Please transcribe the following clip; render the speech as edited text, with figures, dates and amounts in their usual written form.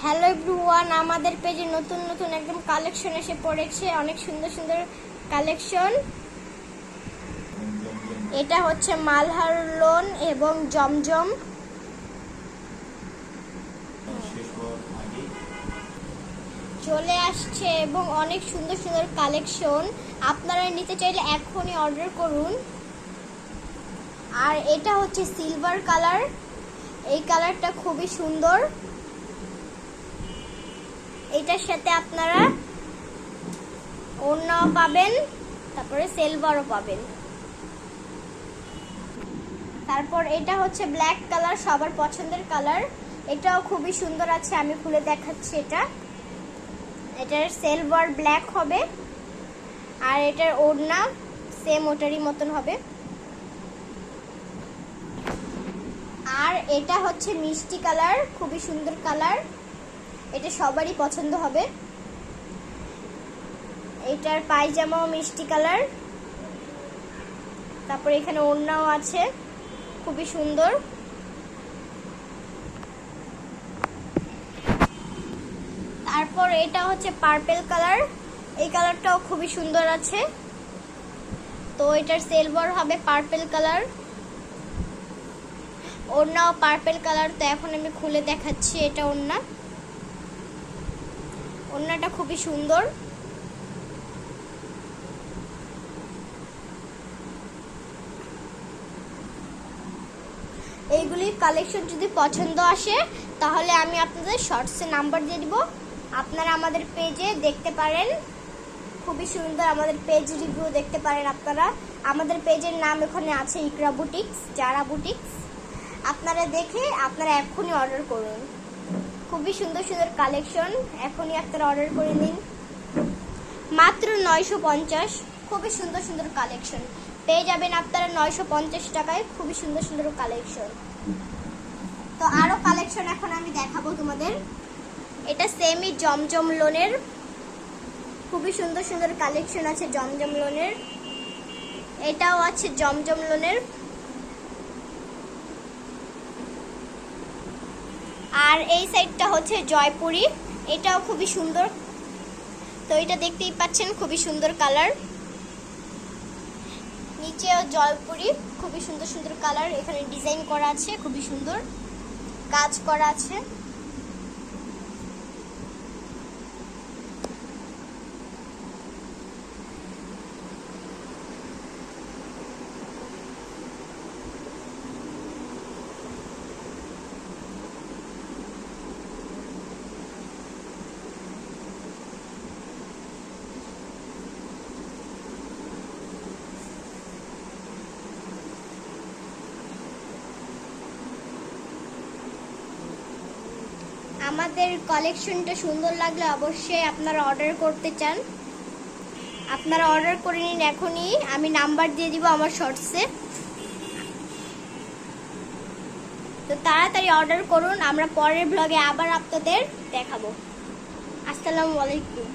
Hello everyone, আমাদের পেজে নতুন নতুন একদম কালেকশন এসে পড়েছে। অনেক সুন্দর সুন্দর কালেকশন। এটা হচ্ছে মালহার লোন এবং জমজম চলে আসছে এবং অনেক সুন্দর সুন্দর কালেকশন। আপনারা নিতে চাইলে এখনই অর্ডার করুন। আর এটা হচ্ছে সিলভার কালার, এই কালারটা খুবই সুন্দর। এটার সাথে আপনারা ওড়নাও পাবেন, তারপরে সিলভারও পাবেন। তারপর এটা হচ্ছে ব্ল্যাক কালার, সবার পছন্দের কালার। এটাও খুবই সুন্দর আছে, আমি খুলে দেখাচ্ছি। এটার সিলভার ব্ল্যাক হবে, আর এটার ওড়না সেম ওটারই মতন হবে। আর এটা হচ্ছে মিষ্টি কালার, খুবই সুন্দর কালার, এটা সবারই পছন্দ হবে। এটার পায়জামাও মিষ্টি কালার, তারপর এখানে ওড়নাও আছে, খুবই সুন্দর। তারপর এটা হচ্ছে পার্পল কালার, এই কালারটাও খুবই সুন্দর আছে। তো এটার সিলভার হবে পার্পল কালার, ওড়নাও পার্পল কালার। তো এখন আমি খুলে দেখাচ্ছি। এটা ওড়নাটা খুবই সুন্দর। এইগুলি কালেকশন যদি পছন্দ আসে তাহলে আমি আপনাদের শর্টসে নাম্বার দিয়ে দিব, আপনারা আমাদের পেজে দেখতে পারেন। খুবই সুন্দর আমাদের পেজ রিভিউ দেখতে পারেন আপনারা। আমাদের পেজের নাম এখানে আছে ইকরা বুটিক্স, জারা বুটিক্স। আপনারা দেখে আপনারা এখনই অর্ডার করুন। খুবই সুন্দর সুন্দর কালেকশন, এখনই আপনারা অর্ডার করে নিন। মাত্র 950, খুবই সুন্দর সুন্দর কালেকশন পেয়ে যাবেন আপনারা 950 টাকায়। খুবই সুন্দর সুন্দর কালেকশন। তো আরো কালেকশন এখন আমি দেখাবো তোমাদের। এটা সেমি জমজম লোনের, খুবই সুন্দর সুন্দর কালেকশন আছে জমজম লোনের। এটাও আছে জমজম লোনের। আর এই সাইডটা হচ্ছে জয়পুরি, এটাও খুবই সুন্দর। তো এটা দেখতেই পাচ্ছেন, খুবই সুন্দর কালার। নিচেও জয়পুরি, খুবই সুন্দর সুন্দর কালার। এখানে ডিজাইন করা আছে, খুবই সুন্দর কাজ করা আছে। আমাদের কালেকশনটা সুন্দর লাগলে অবশ্যই আপনারা অর্ডার করতে চান, আপনারা অর্ডার করে নিন এখনই। আমি নাম্বার দিয়ে দিব আমার শর্টসে। তো তাড়াতাড়ি অর্ডার করুন, আমরা পরের ব্লগে আবার আপনাদের দেখাবো। আসসালামু আলাইকুম।